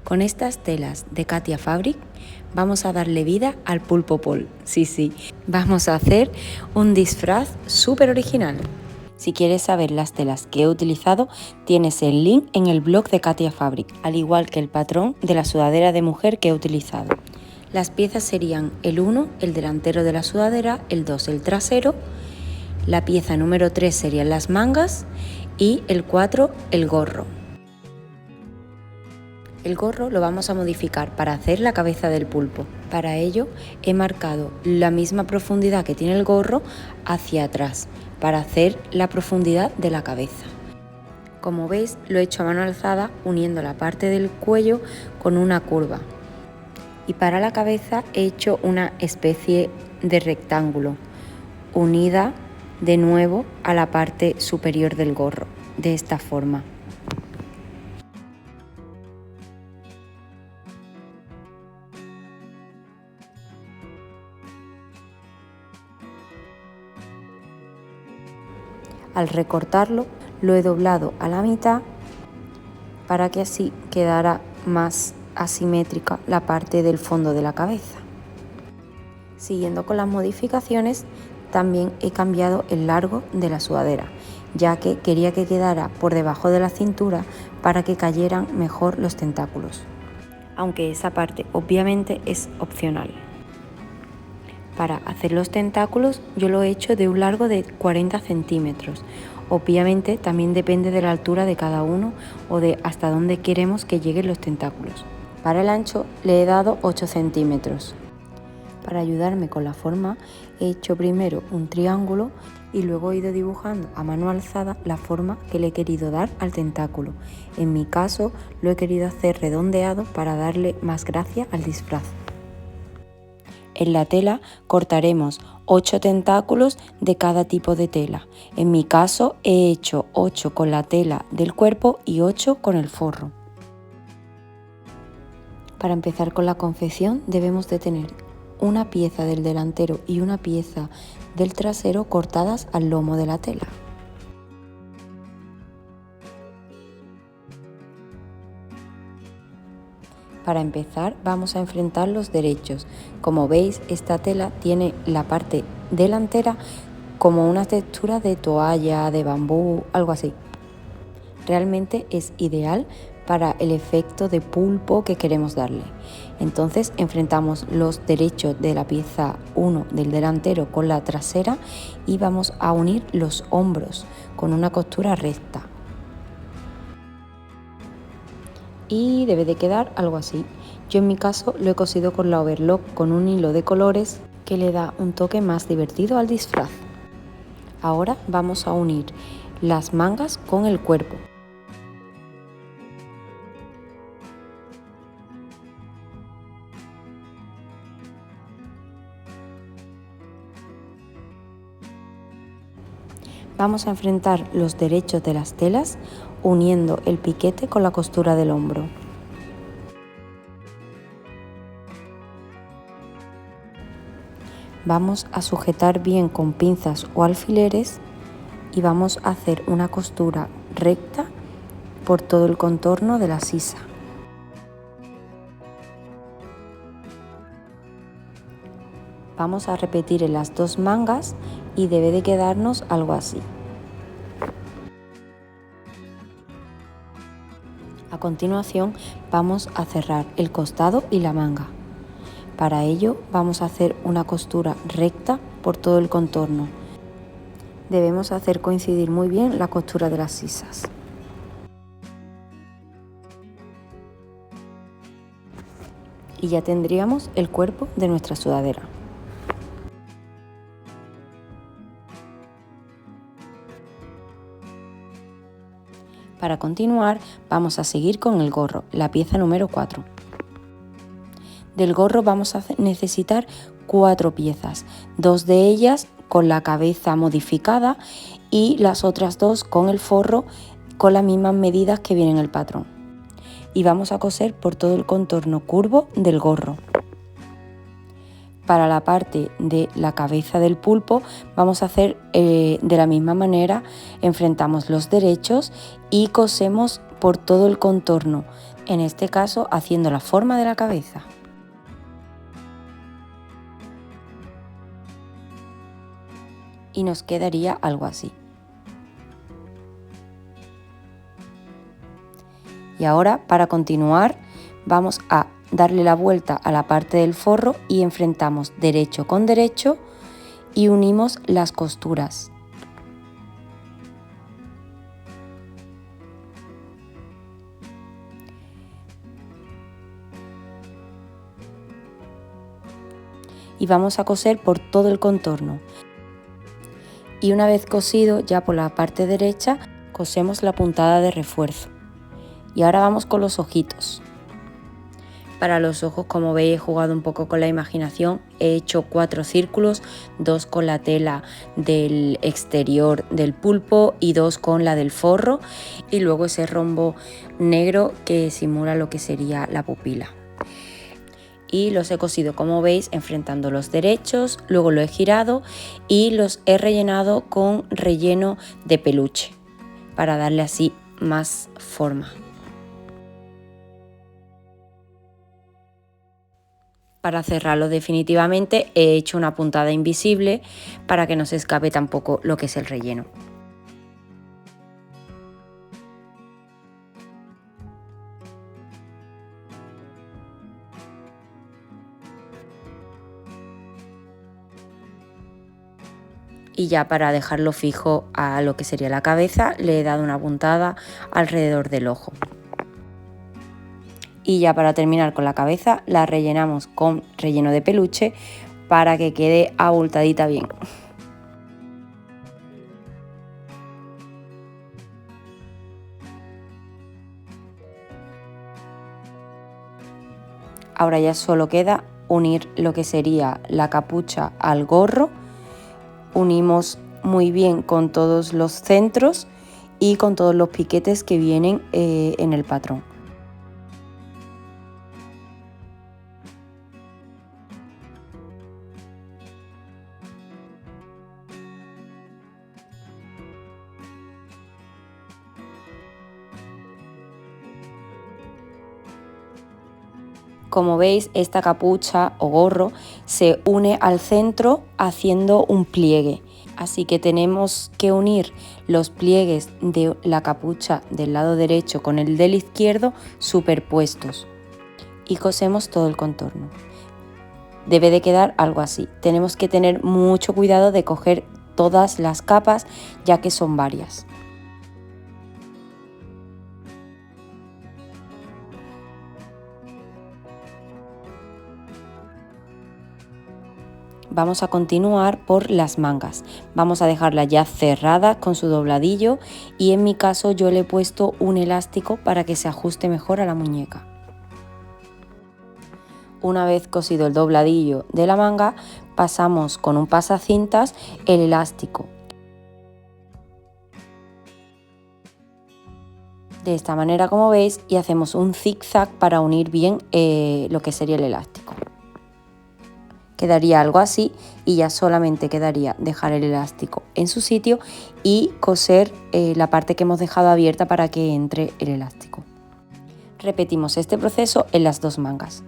Con estas telas de Katia Fabric vamos a darle vida al pulpo pol. Sí, vamos a hacer un disfraz súper original. Si quieres saber las telas que he utilizado, tienes el link en el blog de Katia Fabric, al igual que el patrón de la sudadera de mujer que he utilizado. Las piezas serían el 1, el delantero de la sudadera, el 2, el trasero, la pieza número 3 serían las mangas y el 4, el gorro. El gorro lo vamos a modificar para hacer la cabeza del pulpo. Para ello he marcado la misma profundidad que tiene el gorro hacia atrás, para hacer la profundidad de la cabeza. Como veis, lo he hecho a mano alzada uniendo la parte del cuello con una curva. Y para la cabeza he hecho una especie de rectángulo, unida de nuevo a la parte superior del gorro, de esta forma. Al recortarlo, lo he doblado a la mitad para que así quedara más asimétrica la parte del fondo de la cabeza. Siguiendo con las modificaciones, también he cambiado el largo de la sudadera, ya que quería que quedara por debajo de la cintura para que cayeran mejor los tentáculos, aunque esa parte obviamente es opcional. Para hacer los tentáculos yo lo he hecho de un largo de 40 centímetros. Obviamente también depende de la altura de cada uno o de hasta dónde queremos que lleguen los tentáculos. Para el ancho le he dado 8 centímetros. Para ayudarme con la forma he hecho primero un triángulo y luego he ido dibujando a mano alzada la forma que le he querido dar al tentáculo. En mi caso lo he querido hacer redondeado para darle más gracia al disfraz. En la tela cortaremos 8 tentáculos de cada tipo de tela. En mi caso he hecho 8 con la tela del cuerpo y 8 con el forro. Para empezar con la confección debemos de tener una pieza del delantero y una pieza del trasero cortadas al lomo de la tela. Para empezar vamos a enfrentar los derechos. Como veis, esta tela tiene la parte delantera como una textura de toalla, de bambú, algo así. Realmente es ideal para el efecto de pulpo que queremos darle. Entonces enfrentamos los derechos de la pieza 1 del delantero con la trasera y vamos a unir los hombros con una costura recta. Y debe de quedar algo así. Yo en mi caso lo he cosido con la overlock con un hilo de colores que le da un toque más divertido al disfraz. Ahora vamos a unir las mangas con el cuerpo. Vamos a enfrentar los derechos de las telas uniendo el piquete con la costura del hombro. Vamos a sujetar bien con pinzas o alfileres y vamos a hacer una costura recta por todo el contorno de la sisa. Vamos a repetir en las dos mangas y debe de quedarnos algo así. A continuación vamos a cerrar el costado y la manga. Para ello vamos a hacer una costura recta por todo el contorno. Debemos hacer coincidir muy bien la costura de las sisas. Y ya tendríamos el cuerpo de nuestra sudadera. Para continuar vamos a seguir con el gorro, la pieza número 4. Del gorro vamos a necesitar 4 piezas, 2 de ellas con la cabeza modificada y las otras 2 con el forro con las mismas medidas que viene en el patrón. Y vamos a coser por todo el contorno curvo del gorro. Para la parte de la cabeza del pulpo vamos a hacer de la misma manera, enfrentamos los derechos y cosemos por todo el contorno, en este caso haciendo la forma de la cabeza. Y nos quedaría algo así. Y ahora, para continuar, vamos a darle la vuelta a la parte del forro y enfrentamos derecho con derecho y unimos las costuras. Y vamos a coser por todo el contorno. Y una vez cosido ya por la parte derecha, cosemos la puntada de refuerzo. Y ahora vamos con los ojitos. Para los ojos, como veis, he jugado un poco con la imaginación. He hecho 4 círculos, 2 con la tela del exterior del pulpo y 2 con la del forro. Y luego ese rombo negro que simula lo que sería la pupila. Y los he cosido, como veis, enfrentando los derechos, luego lo he girado y los he rellenado con relleno de peluche para darle así más forma. Para cerrarlo definitivamente he hecho una puntada invisible para que no se escape tampoco lo que es el relleno. Y ya para dejarlo fijo a lo que sería la cabeza, le he dado una puntada alrededor del ojo. Y ya para terminar con la cabeza, la rellenamos con relleno de peluche para que quede abultadita bien. Ahora ya solo queda unir lo que sería la capucha al gorro. Unimos muy bien con todos los centros y con todos los piquetes que vienen en el patrón. Como veis, esta capucha o gorro se une al centro haciendo un pliegue. Así que tenemos que unir los pliegues de la capucha del lado derecho con el del izquierdo superpuestos. Y cosemos todo el contorno. Debe de quedar algo así. Tenemos que tener mucho cuidado de coger todas las capas, ya que son varias. Vamos a continuar por las mangas. Vamos a dejarlas ya cerradas con su dobladillo y en mi caso yo le he puesto un elástico para que se ajuste mejor a la muñeca. Una vez cosido el dobladillo de la manga, pasamos con un pasacintas el elástico. De esta manera, como veis, y hacemos un zigzag para unir bien lo que sería el elástico. Quedaría algo así y ya solamente quedaría dejar el elástico en su sitio y coser la parte que hemos dejado abierta para que entre el elástico. Repetimos este proceso en las 2 mangas.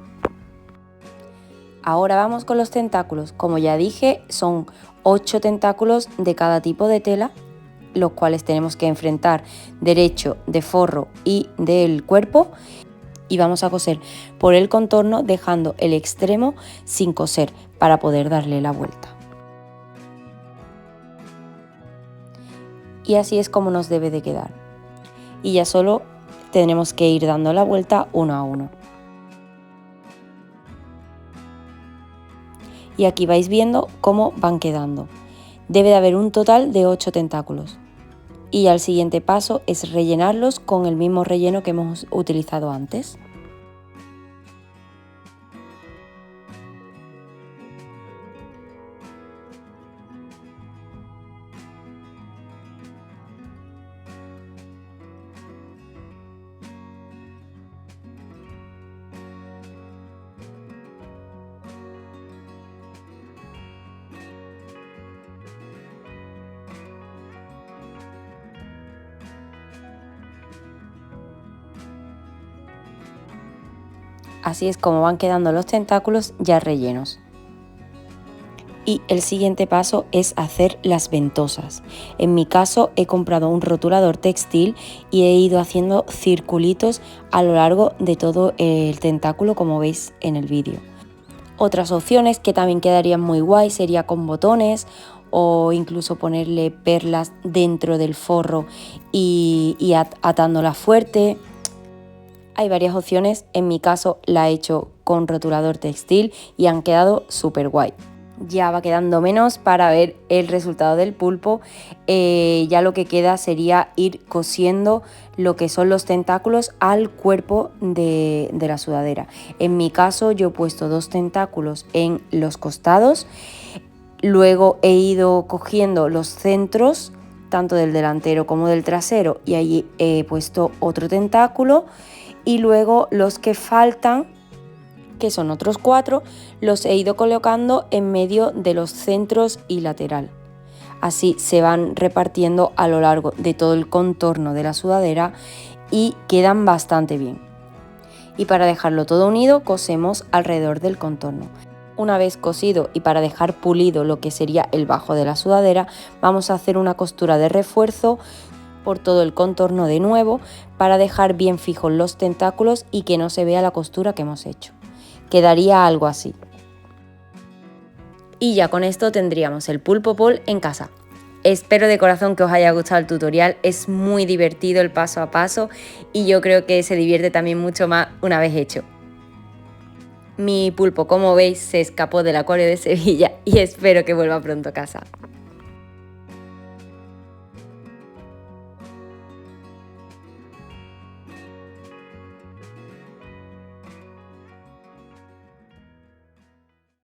Ahora vamos con los tentáculos. Como ya dije, son 8 tentáculos de cada tipo de tela, los cuales tenemos que enfrentar derecho, de forro y del cuerpo. Y vamos a coser por el contorno dejando el extremo sin coser para poder darle la vuelta. Y así es como nos debe de quedar. Y ya solo tenemos que ir dando la vuelta uno a uno. Y aquí vais viendo cómo van quedando. Debe de haber un total de 8 tentáculos. Y ya el siguiente paso es rellenarlos con el mismo relleno que hemos utilizado antes. Así es como van quedando los tentáculos ya rellenos. Y el siguiente paso es hacer las ventosas. En mi caso he comprado un rotulador textil y he ido haciendo circulitos a lo largo de todo el tentáculo, como veis en el vídeo. Otras opciones que también quedarían muy guay sería con botones o incluso ponerle perlas dentro del forro y atándola fuerte. Hay varias opciones, en mi caso la he hecho con rotulador textil y han quedado súper guay. Ya va quedando menos para ver el resultado del pulpo. Ya lo que queda sería ir cosiendo lo que son los tentáculos al cuerpo de la sudadera. En mi caso yo he puesto 2 tentáculos en los costados, luego he ido cogiendo los centros tanto del delantero como del trasero y allí he puesto otro tentáculo y luego los que faltan, que son otros 4, los he ido colocando en medio de los centros y lateral. Así se van repartiendo a lo largo de todo el contorno de la sudadera y quedan bastante bien. Y para dejarlo todo unido, cosemos alrededor del contorno. Una vez cosido y para dejar pulido lo que sería el bajo de la sudadera, vamos a hacer una costura de refuerzo por todo el contorno de nuevo para dejar bien fijos los tentáculos y que no se vea la costura que hemos hecho. Quedaría algo así. Y ya con esto tendríamos el pulpo pole en casa. Espero de corazón que os haya gustado el tutorial, es muy divertido el paso a paso y yo creo que se divierte también mucho más una vez hecho. Mi pulpo, como veis, se escapó del acuario de Sevilla y espero que vuelva pronto a casa.